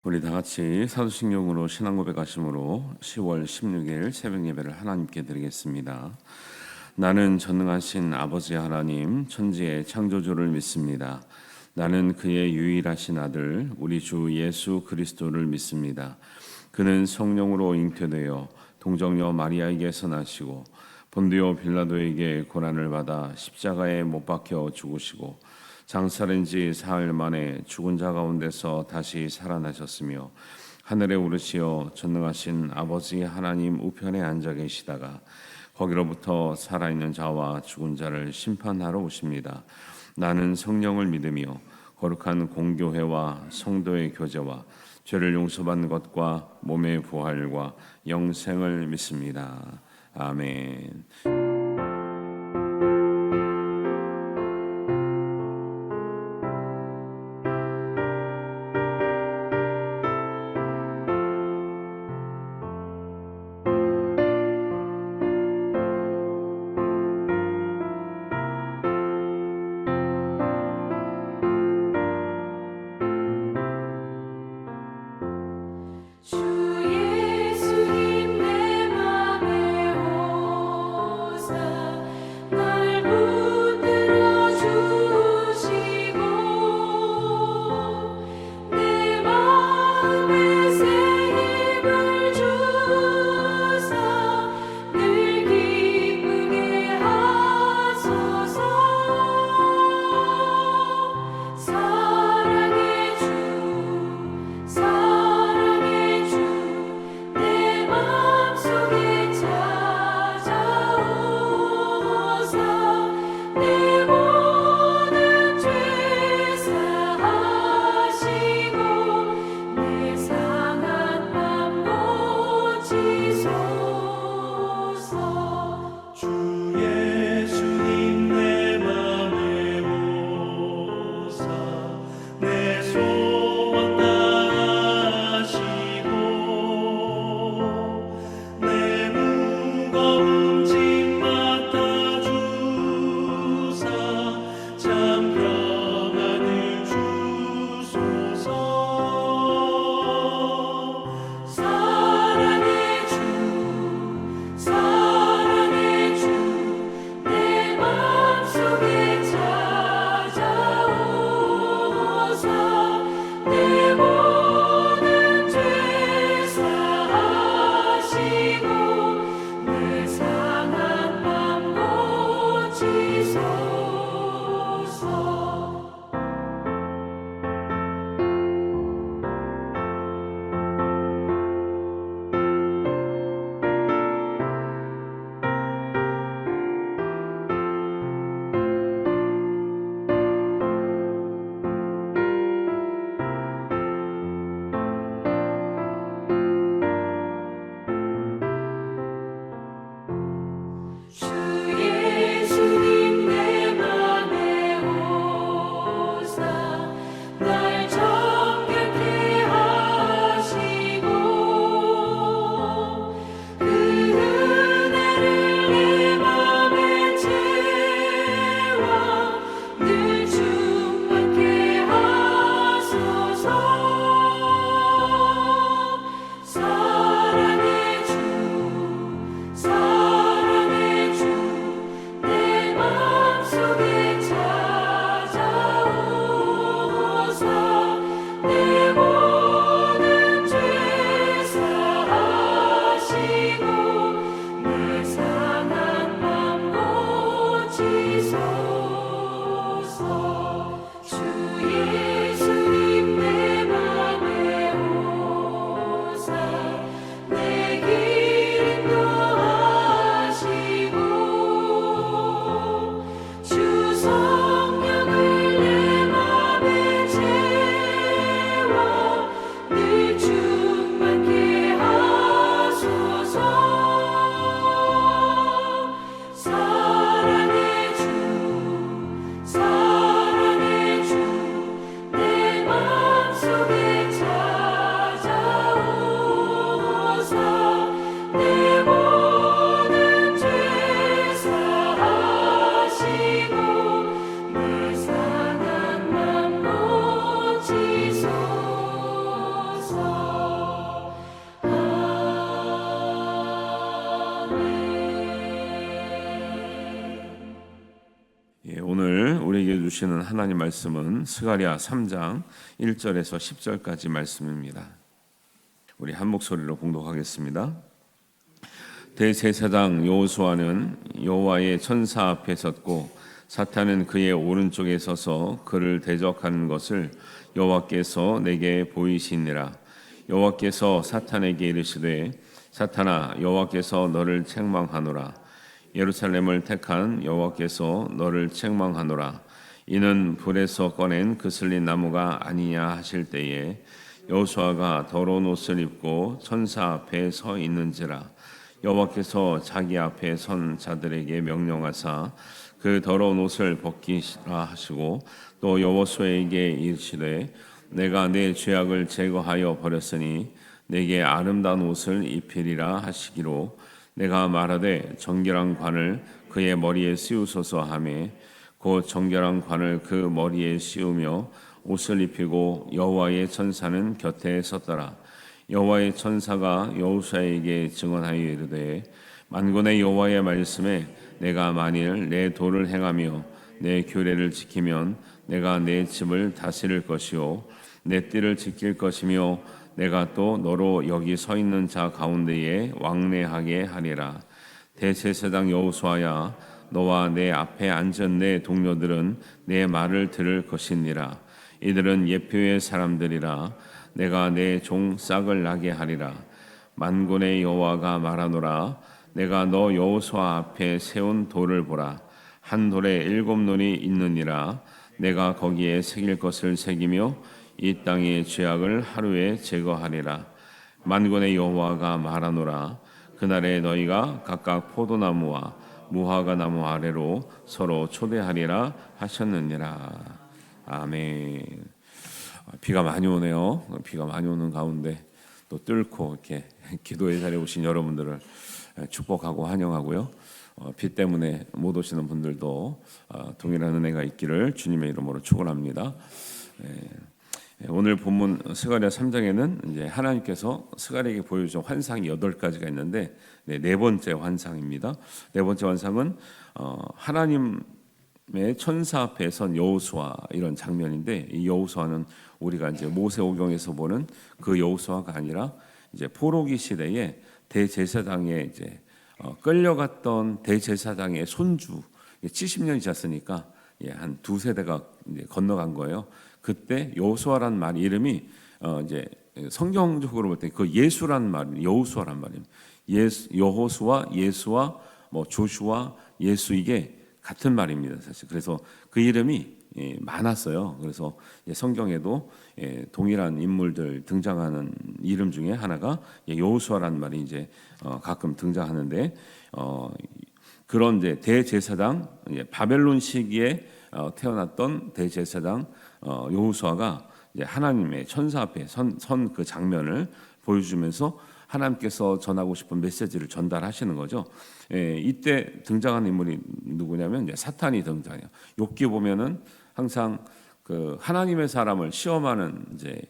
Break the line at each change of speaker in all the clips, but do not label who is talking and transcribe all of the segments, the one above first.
우리 다 같이 사도신경으로 신앙 고백하심으로 10월 16일 새벽 예배를 하나님께 드리겠습니다. 나는 전능하신 아버지 하나님 천지의 창조주를 믿습니다. 나는 그의 유일하신 아들 우리 주 예수 그리스도를 믿습니다. 그는 성령으로 잉태되어 동정녀 마리아에게서 나시고 본디오 빌라도에게 고난을 받아 십자가에 못 박혀 죽으시고 장사된 지 사흘 만에 죽은 자 가운데서 다시 살아나셨으며 하늘에 오르시어 전능하신 아버지 하나님 우편에 앉아 계시다가 거기로부터 살아있는 자와 죽은 자를 심판하러 오십니다. 나는 성령을 믿으며 거룩한 공교회와 성도의 교제와 죄를 용서받는 것과 몸의 부활과 영생을 믿습니다. 아멘.
주 예수님 내 맘에
주시는 하나님 말씀은 스가랴 3장 1절에서 10절까지 말씀입니다. 우리 한 목소리로 봉독하겠습니다. 대제사장 여호수아는 여호와의 천사 앞에 섰고 사탄은 그의 오른쪽에 서서 그를 대적하는 것을 여호와께서 내게 보이시니라. 여호와께서 사탄에게 이르시되 사탄아, 여호와께서 너를 책망하노라. 예루살렘을 택한 여호와께서 너를 책망하노라. 이는 불에서 꺼낸 그슬린 나무가 아니냐 하실 때에 여호수아가 더러운 옷을 입고 천사 앞에 서 있는지라. 여호와께서 자기 앞에 선 자들에게 명령하사 그 더러운 옷을 벗기라 하시고 또 여호수아에게 이르시되 내가 내 죄악을 제거하여 버렸으니 내게 아름다운 옷을 입히리라 하시기로 내가 말하되 정결한 관을 그의 머리에 씌우소서 하매 곧 정결한 관을 그 머리에 씌우며 옷을 입히고 여호와의 천사는 곁에 섰더라. 여호와의 천사가 여호수아에게 증언하여 이르되 만군의 여호와의 말씀에 내가 만일 내 도를 행하며 내 규례를 지키면 내가 내 집을 다스릴 것이요 내 띠를 지킬 것이며 내가 또 너로 여기 서 있는 자 가운데에 왕래하게 하리라. 대제사장 여호수아야, 너와 내 앞에 앉은 내 동료들은 내 말을 들을 것이니라. 이들은 예표의 사람들이라. 내가 내 종 싹을 나게 하리라. 만군의 여호와가 말하노라. 내가 너 여호수아 앞에 세운 돌을 보라. 한 돌에 7 눈이 있느니라. 내가 거기에 새길 것을 새기며 이 땅의 죄악을 하루에 제거하리라. 만군의 여호와가 말하노라. 그날에 너희가 각각 포도나무와 무화과 나무 아래로 서로 초대하리라 하셨느니라. 아멘. 비가 많이 오네요. 비가 많이 오는 가운데 또 뚫고 이렇게 기도의 자리에 오신 여러분들을 축복하고 환영하고요. 비 때문에 못 오시는 분들도 동일한 은혜가 있기를 주님의 이름으로 축원합니다. 오늘 본문 스가랴 3장에는 이제 하나님께서 스가랴에게 보여준 환상이 8가지가 있는데 네 번째 환상입니다. 네 번째 환상은 하나님의 천사 앞에 선 여호수아 이런 장면인데 이 여호수아는 우리가 이제 모세오경에서 보는 그 여호수아가 아니라 이제 포로기 시대에 대제사장에 이제 끌려갔던 대제사장의 손주 70년이 지났으니까 한 2세대가 이제 건너간 거예요. 그때 여호수아란 말 이름이 이제 성경적으로 볼 때 그 예수란 말, 여호수아란 말입니다. 여호수아, 예수와 뭐 조슈아, 예수 이게 같은 말입니다, 사실. 그래서 그 이름이 많았어요. 그래서 성경에도 동일한 인물들 등장하는 이름 중에 하나가 여호수아란 말이 이제 가끔 등장하는데 그런 이제 대제사장 바벨론 시기에 태어났던 대제사장 여호수아가 이제 하나님의 천사 앞에 선 그 장면을 보여주면서 하나님께서 전하고 싶은 메시지를 전달하시는 거죠. 이때 등장하는 인물이 누구냐면 이제 사탄이 등장해요. 욥기 보면은 항상 그 하나님의 사람을 시험하는 이제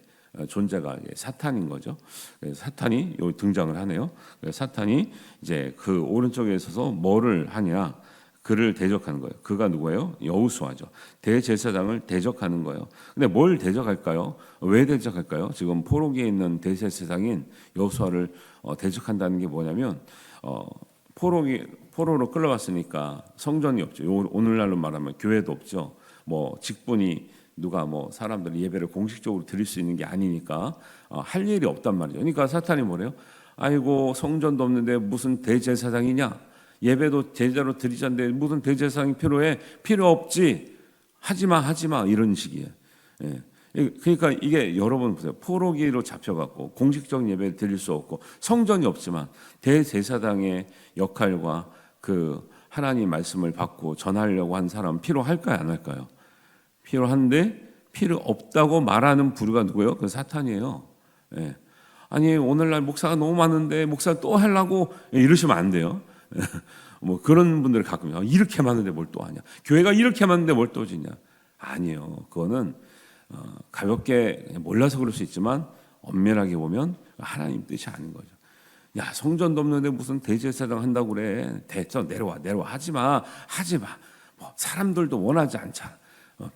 존재가 이제 사탄인 거죠. 그래서 사탄이 여기 등장을 하네요. 그래서 사탄이 이제 그 오른쪽에 있어서 뭐를 하냐? 그를 대적하는 거예요. 그가 누구예요? 여호수아죠. 대제사장을 대적하는 거예요. 근데 뭘 대적할까요? 왜 대적할까요? 지금 포로기에 있는 대제사장인 여호수아를 대적한다는 게 뭐냐면 포로로 끌려왔으니까 성전이 없죠. 오늘날로 말하면 교회도 없죠. 뭐 직분이 누가 뭐 사람들 예배를 공식적으로 드릴 수 있는 게 아니니까 할 일이 없단 말이죠. 그러니까 사탄이 뭐래요? 아이고 성전도 없는데 무슨 대제사장이냐? 예배도 제대로 드리자는데 무슨 대제사장이 필요해? 필요 없지. 하지마 이런 식이에요. 그러니까 이게 여러분 보세요. 포로기로 잡혀갖고 공식적 예배를 드릴 수 없고 성전이 없지만 대제사장의 역할과 그 하나님 말씀을 받고 전하려고 한 사람은 필요할까요? 안 할까요? 필요한데 필요 없다고 말하는 부류가 누구예요? 그 사탄이에요. 아니 오늘날 목사가 너무 많은데 목사 또 하려고 이러시면 안 돼요. 뭐 그런 분들 가끔 이렇게 많은데 뭘 또 하냐? 교회가 이렇게 많은데 뭘 또 지냐? 아니요. 그거는 가볍게 몰라서 그럴 수 있지만 엄밀하게 보면 하나님 뜻이 아닌 거죠. 야 성전도 없는데 무슨 대제사장 한다고 그래? 됐죠. 내려와 하지 마. 뭐 사람들도 원하지 않잖아.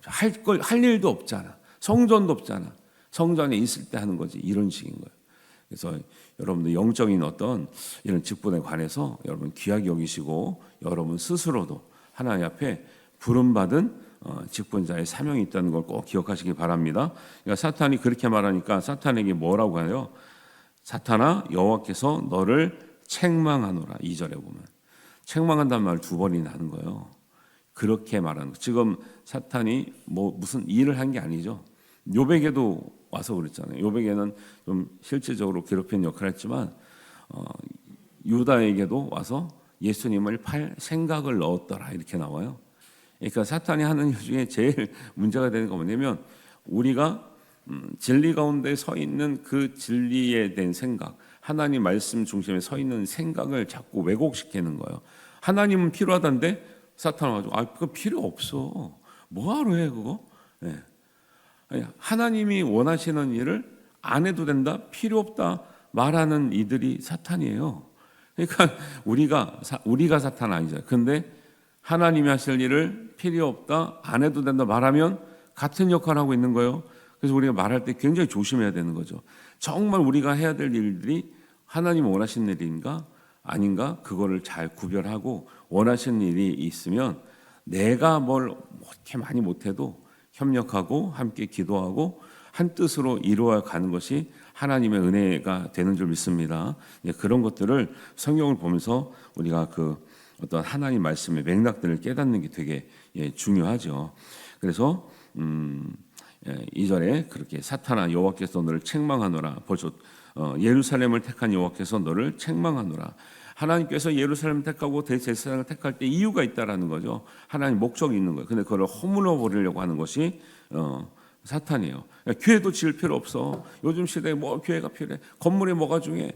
할 일도 없잖아. 성전도 없잖아. 성전에 있을 때 하는 거지. 이런 식인 거예요. 그래서 여러분들 영적인 어떤 이런 직분에 관해서 여러분 귀하게 여기시고 여러분 스스로도 하나님 앞에 부름받은 직분자의 사명이 있다는 걸 꼭 기억하시기 바랍니다. 그러니까 사탄이 그렇게 말하니까 사탄에게 뭐라고 해요? 사탄아 여호와께서 너를 책망하노라. 2절에 보면 책망한다는 말 두 번이나 하는 거예요. 그렇게 말하는 거. 지금 사탄이 무슨 일을 한 게 아니죠. 욥에게도 와서 그랬잖아요. 욥에게는 좀 실질적으로 괴롭히는 역할을 했지만 유다에게도 와서 예수님을 팔 생각을 넣었더라 이렇게 나와요. 그러니까 사탄이 하는 일 중에 제일 문제가 되는 건 뭐냐면 우리가 진리 가운데 서 있는 그 진리에 대한 생각, 하나님 말씀 중심에 서 있는 생각을 자꾸 왜곡시키는 거예요. 하나님은 필요하다는데 사탄은 가지고 그거 필요 없어. 뭐하러 해 그거? 네. 하나님이 원하시는 일을 안 해도 된다, 필요 없다 말하는 이들이 사탄이에요. 그러니까 우리가 사탄 아니죠. 근데 하나님이 하실 일을 필요 없다, 안 해도 된다 말하면 같은 역할을 하고 있는 거예요. 그래서 우리가 말할 때 굉장히 조심해야 되는 거죠. 정말 우리가 해야 될 일들이 하나님이 원하시는 일인가 아닌가 그거를 잘 구별하고 원하시는 일이 있으면 내가 뭘 그렇게 많이 못해도 협력하고 함께 기도하고 한 뜻으로 이루어 가는 것이 하나님의 은혜가 되는 줄 믿습니다. 그런 것들을 성경을 보면서 우리가 그 어떤 하나님 말씀의 맥락들을 깨닫는 게 되게 중요하죠. 그래서 2절에 그렇게 사탄아 여호와께서 너를 책망하노라. 벌써 예루살렘을 택한 여호와께서 너를 책망하노라. 하나님께서 예루살렘을 택하고 대제사장을 택할 때 이유가 있다라는 거죠. 하나님 목적이 있는 거예요. 근데 그걸 허물어 버리려고 하는 것이 사탄이에요. 교회도 지을 필요 없어. 요즘 시대에 뭐 교회가 필요해. 건물이 뭐가 중요해.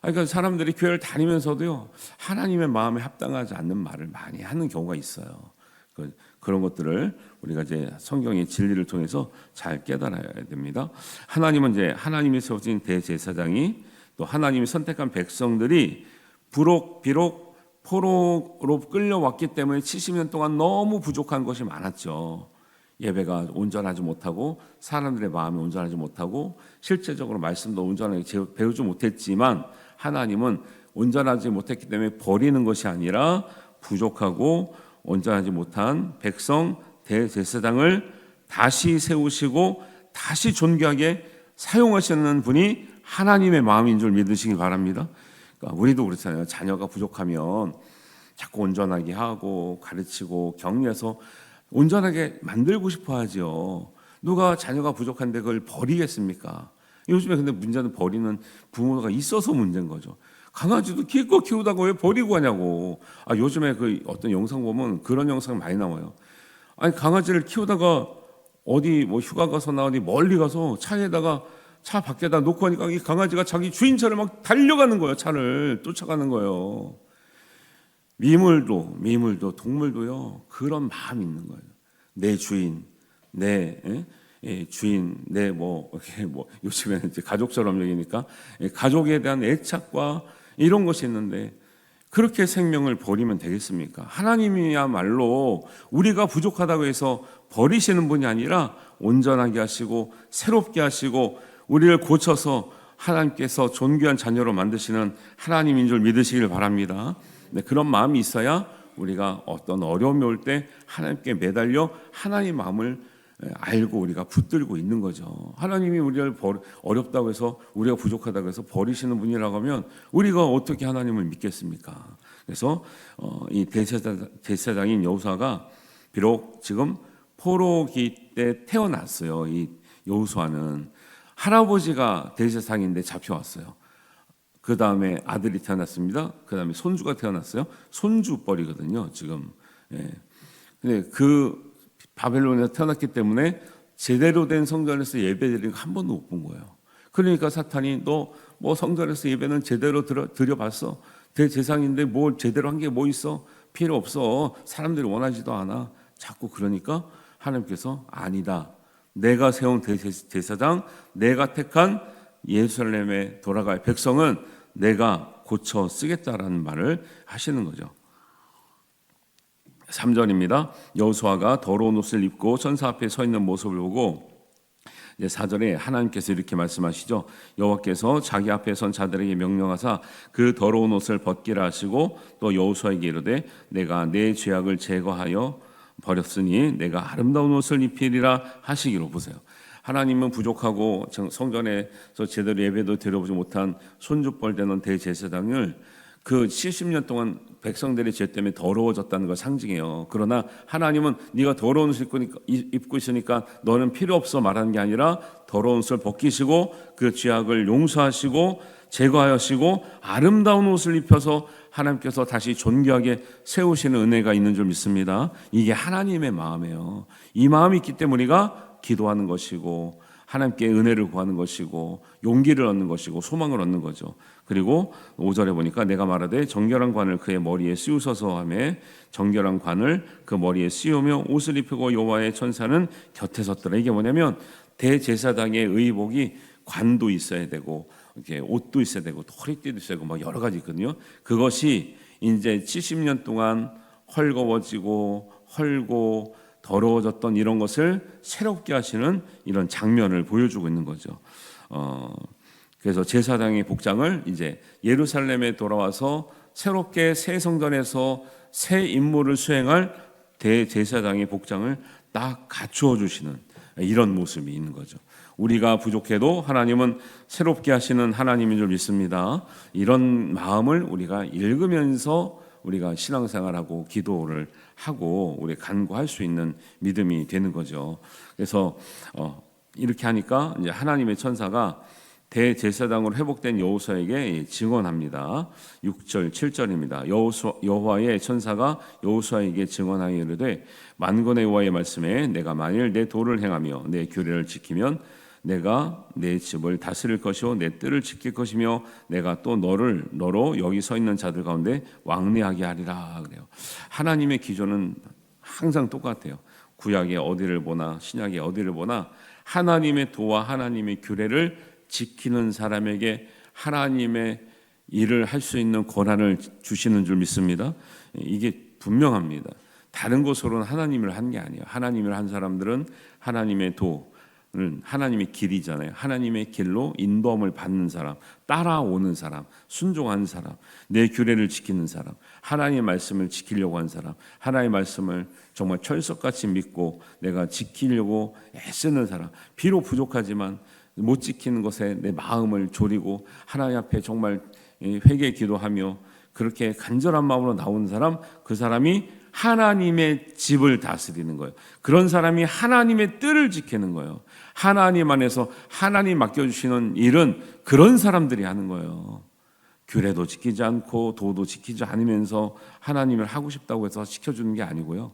그러니까 사람들이 교회를 다니면서도요 하나님의 마음에 합당하지 않는 말을 많이 하는 경우가 있어요. 그런 것들을 우리가 이제 성경의 진리를 통해서 잘 깨달아야 됩니다. 하나님은 이제 하나님이 세우신 대제사장이 또 하나님이 선택한 백성들이 비록 포로로 끌려왔기 때문에 70년 동안 너무 부족한 것이 많았죠. 예배가 온전하지 못하고 사람들의 마음이 온전하지 못하고 실제적으로 말씀도 온전하게 배우지 못했지만 하나님은 온전하지 못했기 때문에 버리는 것이 아니라 부족하고 온전하지 못한 백성 대제사장을 다시 세우시고 다시 존귀하게 사용하시는 분이 하나님의 마음인 줄 믿으시기 바랍니다. 그러니까 우리도 그렇잖아요. 자녀가 부족하면 자꾸 온전하게 하고 가르치고 격려해서 온전하게 만들고 싶어 하죠. 누가 자녀가 부족한데 그걸 버리겠습니까? 요즘에 근데 문제는 버리는 부모가 있어서 문제인 거죠. 강아지도 기껏 키우다가 왜 버리고 가냐고. 요즘에 그 어떤 영상 보면 그런 영상 많이 나와요. 아니 강아지를 키우다가 어디 뭐 휴가 가서나 어디 멀리 가서 차 밖에다 놓고 하니까 이 강아지가 자기 주인처럼 막 달려가는 거예요. 차를 쫓아가는 거예요. 미물도 동물도요 그런 마음이 있는 거예요. 내 주인, 내 주인, 요즘에는 이제 가족처럼 여기니까 가족에 대한 애착과 이런 것이 있는데 그렇게 생명을 버리면 되겠습니까? 하나님이야말로 우리가 부족하다고 해서 버리시는 분이 아니라 온전하게 하시고 새롭게 하시고 우리를 고쳐서 하나님께서 존귀한 자녀로 만드시는 하나님인 줄 믿으시길 바랍니다. 그런 마음이 있어야 우리가 어떤 어려움이 올 때 하나님께 매달려 하나님 마음을 알고 우리가 붙들고 있는 거죠. 하나님이 우리를 어렵다고 해서 우리가 부족하다고 해서 버리시는 분이라고 하면 우리가 어떻게 하나님을 믿겠습니까? 그래서 이 대제사장인 여호수아가 비록 지금 포로기 때 태어났어요. 이 여호수아는 할아버지가 대제사장인데 잡혀왔어요. 그 다음에 아들이 태어났습니다. 그 다음에 손주가 태어났어요. 손주뻘이거든요, 지금. 근데 그 바벨론에서 태어났기 때문에 제대로 된 성전에서 예배드리는 거 한 번도 못 본 거예요. 그러니까 사탄이 너 뭐 성전에서 예배는 제대로 드려봤어? 대제사장인데 뭐 제대로 한 게 뭐 있어? 필요 없어. 사람들이 원하지도 않아. 자꾸 그러니까 하나님께서 아니다. 내가 세운 대제사장, 내가 택한 예루살렘에 돌아갈 백성은 내가 고쳐 쓰겠다라는 말을 하시는 거죠. 3절입니다. 여호수아가 더러운 옷을 입고 천사 앞에 서 있는 모습을 보고 이제 4절에 하나님께서 이렇게 말씀하시죠. 여호와께서 자기 앞에 선 자들에게 명령하사 그 더러운 옷을 벗기라 하시고 또 여호수아에게 이르되 내가 내 죄악을 제거하여 버렸으니 내가 아름다운 옷을 입히리라 하시기로. 보세요. 하나님은 부족하고 성전에서 제대로 예배도 드려보지 못한 손주뻘되는 대제사장을 그 70년 동안 백성들의 죄 때문에 더러워졌다는 걸 상징해요. 그러나 하나님은 네가 더러운 옷을 입고 있으니까 너는 필요 없어 말하는 게 아니라 더러운 옷을 벗기시고 그 죄악을 용서하시고 제거하시고 아름다운 옷을 입혀서 하나님께서 다시 존귀하게 세우시는 은혜가 있는 줄 믿습니다. 이게 하나님의 마음이에요. 이 마음이 있기 때문에 우리가 기도하는 것이고 하나님께 은혜를 구하는 것이고 용기를 얻는 것이고 소망을 얻는 거죠. 그리고 5절에 보니까 내가 말하되 정결한 관을 그의 머리에 씌우소서 하며 정결한 관을 그 머리에 씌우며 옷을 입히고 여호와의 천사는 곁에 섰더라. 이게 뭐냐면 대제사장의 의복이 관도 있어야 되고 이렇게 옷도 있어야 되고 허리띠도 있어야 되고 막 여러 가지 있거든요. 그것이 이제 70년 동안 헐거워지고 헐고 더러워졌던 이런 것을 새롭게 하시는 이런 장면을 보여주고 있는 거죠. 그래서 제사장의 복장을 이제 예루살렘에 돌아와서 새롭게 새 성전에서 새 임무를 수행할 대제사장의 복장을 딱 갖추어 주시는 이런 모습이 있는 거죠. 우리가 부족해도 하나님은 새롭게 하시는 하나님인 줄 믿습니다. 이런 마음을 우리가 읽으면서 우리가 신앙생활하고 기도를 하고 우리 간구할 수 있는 믿음이 되는 거죠. 그래서 이렇게 하니까 이제 하나님의 천사가 대제사장으로 회복된 여호수아에게 증언합니다. 6절 7절입니다. 여호와의 천사가 여호수아에게 증언하여 이르되 만군의 여호와의 말씀에 내가 만일 내 도를 행하며 내 규례를 지키면 내가 내 집을 다스릴 것이요 내 뜰을 지킬 것이며 내가 또 너로 여기 서 있는 자들 가운데 왕래하게 하리라. 그래요. 하나님의 기조는 항상 똑같아요. 구약의 어디를 보나 신약의 어디를 보나 하나님의 도와 하나님의 규례를 지키는 사람에게 하나님의 일을 할 수 있는 권한을 주시는 줄 믿습니다. 이게 분명합니다. 다른 곳으로는 하나님을 한 게 아니에요. 하나님을 한 사람들은 하나님의 도는 하나님의 길이잖아요. 하나님의 길로 인도함을 받는 사람, 따라오는 사람, 순종하는 사람, 내 규례를 지키는 사람, 하나님의 말씀을 지키려고 하는 사람, 하나님의 말씀을 정말 철석같이 믿고 내가 지키려고 애쓰는 사람, 비록 부족하지만 못 지키는 것에 내 마음을 졸이고 하나님 앞에 정말 회개 기도하며 그렇게 간절한 마음으로 나오는 사람, 그 사람이 하나님의 집을 다스리는 거예요. 그런 사람이 하나님의 뜰을 지키는 거예요. 하나님 안에서 하나님 맡겨주시는 일은 그런 사람들이 하는 거예요. 규례도 지키지 않고 도도 지키지 않으면서 하나님을 하고 싶다고 해서 지켜주는 게 아니고요.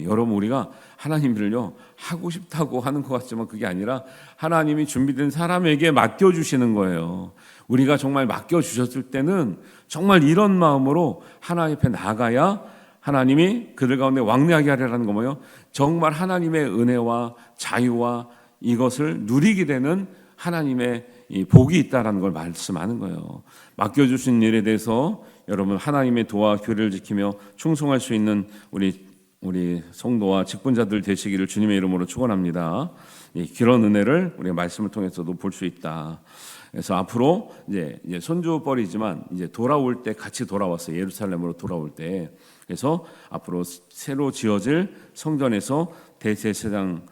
여러분 우리가 하나님을요 하고 싶다고 하는 것 같지만 그게 아니라 하나님이 준비된 사람에게 맡겨주시는 거예요. 우리가 정말 맡겨주셨을 때는 정말 이런 마음으로 하나님 앞에 나가야 하나님이 그들 가운데 왕래하게 하려는 거 뭐예요? 정말 하나님의 은혜와 자유와 이것을 누리게 되는 하나님의 이 복이 있다라는 걸 말씀하는 거예요. 맡겨주신 일에 대해서 여러분 하나님의 도와 규례를 지키며 충성할 수 있는 우리 성도와 직분자들 되시기를 주님의 이름으로 축원합니다. 그런 은혜를 우리가 말씀을 통해서도 볼 수 있다. 그래서 앞으로 이제 손주뻘이지만 이제 돌아올 때 같이 돌아왔어요. 예루살렘으로 돌아올 때. 그래서 앞으로 새로 지어질 성전에서 대제사장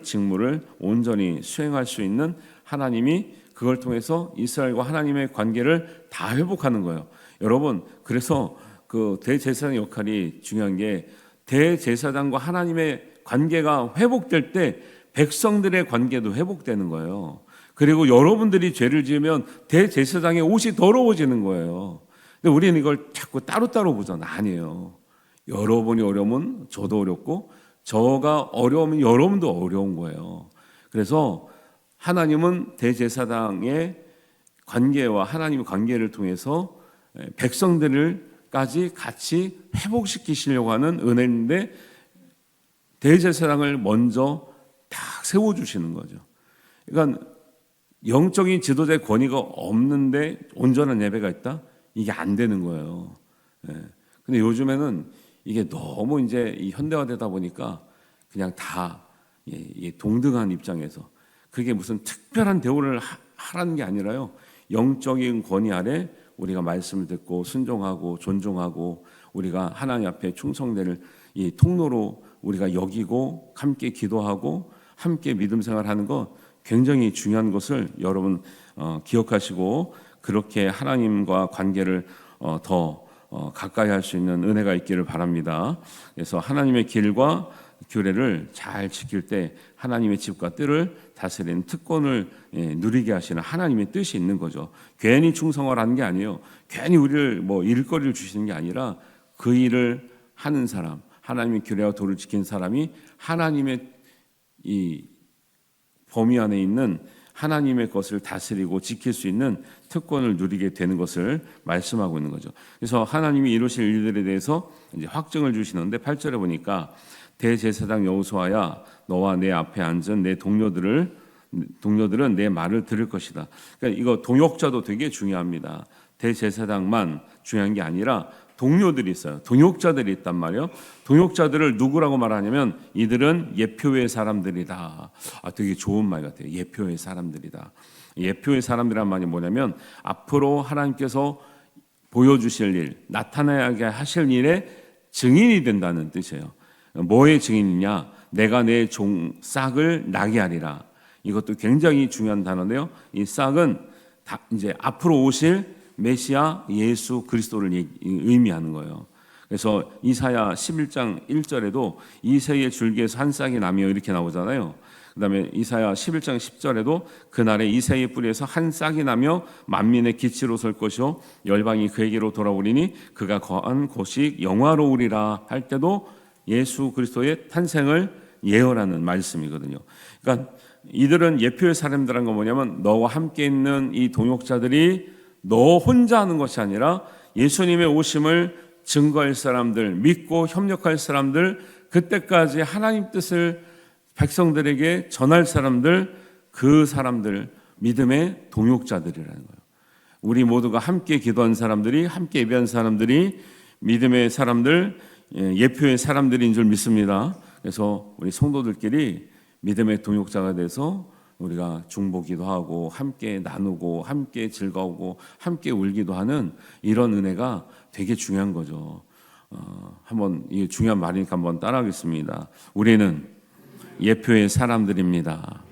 직무를 온전히 수행할 수 있는 하나님이 그걸 통해서 이스라엘과 하나님의 관계를 다 회복하는 거예요. 여러분, 그래서 그 대제사장 역할이 중요한 게 대제사장과 하나님의 관계가 회복될 때 백성들의 관계도 회복되는 거예요. 그리고 여러분들이 죄를 지으면 대제사장의 옷이 더러워지는 거예요. 근데 우리는 이걸 자꾸 따로따로 보잖아요. 아니에요. 여러분이 어려우면 저도 어렵고 저가 어려우면 여러분도 어려운 거예요. 그래서 하나님은 대제사장의 관계와 하나님의 관계를 통해서 백성들을까지 같이 회복시키시려고 하는 은혜인데 대제사장을 먼저 딱 세워주시는 거죠. 그러니까 영적인 지도자의 권위가 없는데 온전한 예배가 있다? 이게 안 되는 거예요. 근데 요즘에는 이게 너무 이제 이 현대화되다 보니까 그냥 다 동등한 입장에서 그게 무슨 특별한 대우를 하라는 게 아니라요. 영적인 권위 아래 우리가 말씀을 듣고 순종하고 존중하고 우리가 하나님 앞에 충성될 이 통로로 우리가 여기고 함께 기도하고 함께 믿음 생활하는 거 굉장히 중요한 것을 여러분 기억하시고 그렇게 하나님과 관계를 더 가까이 할 수 있는 은혜가 있기를 바랍니다. 그래서 하나님의 길과 규례를 잘 지킬 때 하나님의 집과 뜰을 다스리는 특권을 누리게 하시는 하나님의 뜻이 있는 거죠. 괜히 충성하라는 게 아니에요. 괜히 우리를 뭐 일거리를 주시는 게 아니라 그 일을 하는 사람, 하나님의 규례와 도를 지킨 사람이 하나님의 이 범위 안에 있는 하나님의 것을 다스리고 지킬 수 있는 특권을 누리게 되는 것을 말씀하고 있는 거죠. 그래서 하나님이 이루실 일들에 대해서 이제 확증을 주시는데 8절에 보니까 대제사장 여호수아야 너와 내 앞에 앉은 내 동료들은 내 말을 들을 것이다. 그러니까 이거 동역자도 되게 중요합니다. 대제사장만 중요한 게 아니라 동료들이 있어요. 동역자들이 있단 말이에요. 동역자들을 누구라고 말하냐면 이들은 예표의 사람들이다. 되게 좋은 말 같아요. 예표의 사람들이다. 예표의 사람들이란 말이 뭐냐면 앞으로 하나님께서 보여주실 일, 나타나게 하실 일의 증인이 된다는 뜻이에요. 뭐의 증인이냐? 내가 내 종 싹을 나게 하리라. 이것도 굉장히 중요한 단어인데요. 이 싹은 이제 앞으로 오실 메시아 예수 그리스도를 의미하는 거예요. 그래서 이사야 11장 1절에도 이새의 줄기에서 한 싹이 나며 이렇게 나오잖아요. 그 다음에 이사야 11장 10절에도 그날에 이새의 뿌리에서 한 싹이 나며 만민의 기치로 설 것이요 열방이 그에게로 돌아오리니 그가 거한 곳이 영화로우리라 할 때도 예수 그리스도의 탄생을 예언하는 말씀이거든요. 그러니까 이들은 예표의 사람들한 건 뭐냐면 너와 함께 있는 이 동역자들이 너 혼자 하는 것이 아니라 예수님의 오심을 증거할 사람들, 믿고 협력할 사람들, 그때까지 하나님 뜻을 백성들에게 전할 사람들, 그 사람들, 믿음의 동역자들이라는 거예요. 우리 모두가 함께 기도한 사람들이, 함께 예배한 사람들이 믿음의 사람들, 예표의 사람들인 줄 믿습니다. 그래서 우리 성도들끼리 믿음의 동역자가 돼서 우리가 중보기도 하고 함께 나누고 함께 즐거우고 함께 울기도 하는 이런 은혜가 되게 중요한 거죠. 한번 이 중요한 말이니까 한번 따라하겠습니다. 우리는 예표의 사람들입니다.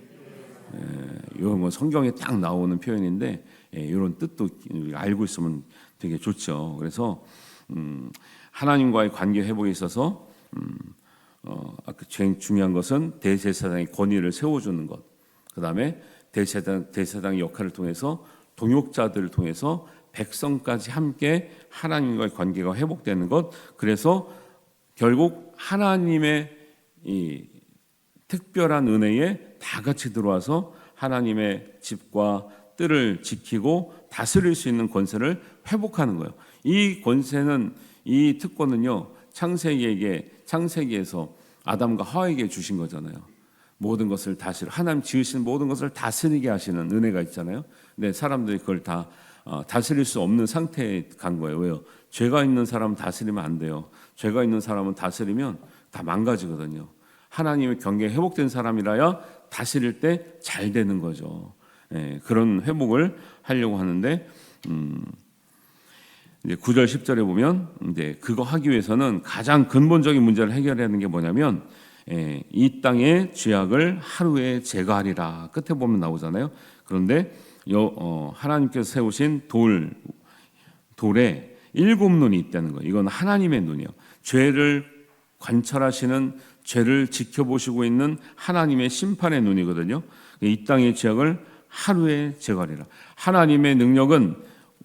이런 건 성경에 딱 나오는 표현인데 이런 뜻도 알고 있으면 되게 좋죠. 그래서 하나님과의 관계 회복에 있어서 제일 중요한 것은 대제사장의 권위를 세워주는 것. 그 다음에 대제사장의 역할을 통해서 동역자들을 통해서 백성까지 함께 하나님과의 관계가 회복되는 것. 그래서 결국 하나님의 이 특별한 은혜에 다 같이 들어와서 하나님의 집과 뜰을 지키고 다스릴 수 있는 권세를 회복하는 거예요. 이 권세는, 이 특권은요, 창세기에서 아담과 하와에게 주신 거잖아요. 모든 것을 하나님 지으신 모든 것을 다스리게 하시는 은혜가 있잖아요. 근데 사람들이 그걸 다 다스릴 수 없는 상태에 간 거예요. 왜요? 죄가 있는 사람은 다스리면 안 돼요. 죄가 있는 사람은 다스리면 다 망가지거든요. 하나님의 경계가 회복된 사람이라야 다스릴 때 잘 되는 거죠. 그런 회복을 하려고 하는데 이제 9절 10절에 보면 이제 그거 하기 위해서는 가장 근본적인 문제를 해결하는 게 뭐냐면 이 땅의 죄악을 하루에 제거하리라. 끝에 보면 나오잖아요. 그런데 하나님께서 세우신 돌에 7눈이 있다는 거예요. 이건 하나님의 눈이요. 죄를 관찰하시는, 죄를 지켜보시고 있는 하나님의 심판의 눈이거든요. 이 땅의 죄악을 하루에 제거하리라. 하나님의 능력은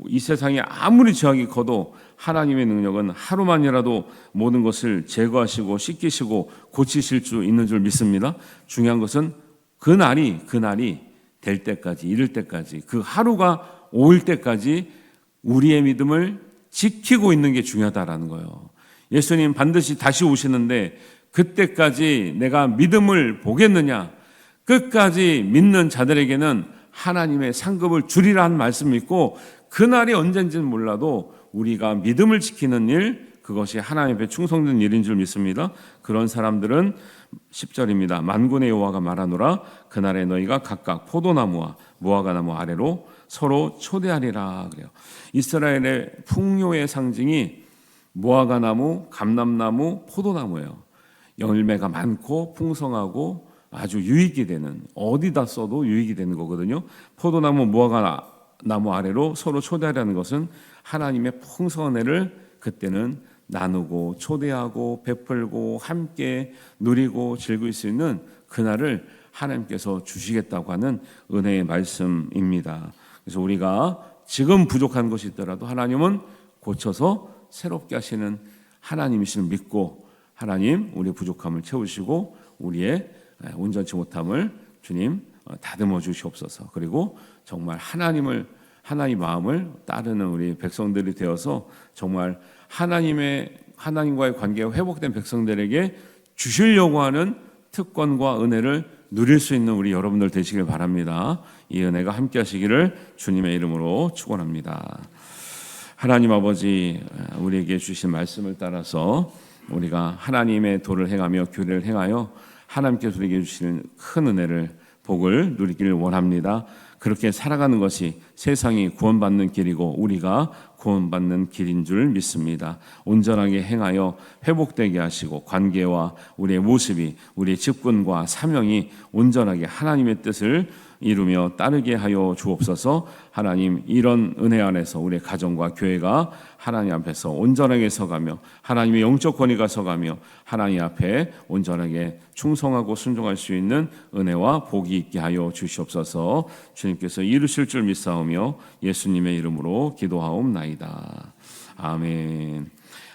이 세상에 아무리 죄악이 커도 하나님의 능력은 하루만이라도 모든 것을 제거하시고 씻기시고 고치실 수 있는 줄 믿습니다. 중요한 것은 그날이 될 때까지, 이를 때까지, 그 하루가 올 때까지 우리의 믿음을 지키고 있는 게 중요하다라는 거예요. 예수님 반드시 다시 오시는데 그때까지 내가 믿음을 보겠느냐? 끝까지 믿는 자들에게는 하나님의 상급을 주리라 한 말씀이 있고, 그날이 언젠지는 몰라도 우리가 믿음을 지키는 일, 그것이 하나님 앞에 충성된 일인 줄 믿습니다. 그런 사람들은 10절입니다. 만군의 여호와가 말하노라 그날에 너희가 각각 포도나무와 무화과나무 아래로 서로 초대하리라 그래요. 이스라엘의 풍요의 상징이 무화과나무, 감람나무, 포도나무예요. 열매가 많고 풍성하고 아주 유익이 되는, 어디다 써도 유익이 되는 거거든요. 포도나무, 무화과나무 아래로 서로 초대하라는 것은 하나님의 풍성한 은혜를 그때는 나누고 초대하고 베풀고 함께 누리고 즐길 수 있는 그날을 하나님께서 주시겠다고 하는 은혜의 말씀입니다. 그래서 우리가 지금 부족한 것이 있더라도 하나님은 고쳐서 새롭게 하시는 하나님이심을 믿고 하나님 우리의 부족함을 채우시고 우리의 온전치 못함을 주님 다듬어 주시옵소서. 그리고 정말 하나님의 마음을 따르는 우리 백성들이 되어서 정말 하나님과의 관계가 회복된 백성들에게 주시려고 하는 특권과 은혜를 누릴 수 있는 우리 여러분들 되시길 바랍니다. 이 은혜가 함께 하시기를 주님의 이름으로 축원합니다. 하나님 아버지, 우리에게 주신 말씀을 따라서 우리가 하나님의 도를 행하며 교례를 행하여 하나님께서 우리에게 주시는 큰 은혜를 복을 누리기를 원합니다. 그렇게 살아가는 것이 세상이 구원받는 길이고 우리가 구원받는 길인 줄 믿습니다. 온전하게 행하여 회복되게 하시고 관계와 우리의 모습이, 우리의 직분과 사명이 온전하게 하나님의 뜻을 이루며 따르게 하여 주옵소서. 하나님, 이런 은혜 안에서 우리의 가정과 교회가 하나님 앞에서 온전하게 서가며 하나님의 영적 권위가 서가며 하나님 앞에 온전하게 충성하고 순종할 수 있는 은혜와 복이 있게 하여 주시옵소서. 주님께서 이루실 줄 믿사오며 예수님의 이름으로 기도하옵나이다. 아멘.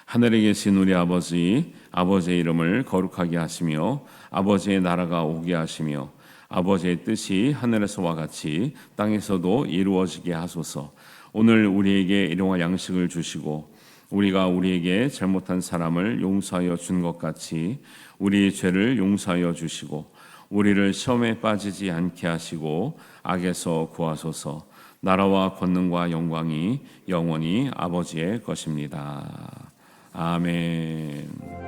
하늘에 계신 우리 아버지, 아버지의 이름을 거룩하게 하시며 아버지의 나라가 오게 하시며 아버지의 뜻이 하늘에서와 같이 땅에서도 이루어지게 하소서. 오늘 우리에게 일용할 양식을 주시고 우리가 우리에게 잘못한 사람을 용서하여 준 것 같이 우리의 죄를 용서하여 주시고 우리를 시험에 빠지지 않게 하시고 악에서 구하소서. 나라와 권능과 영광이 영원히 아버지의 것입니다. 아멘.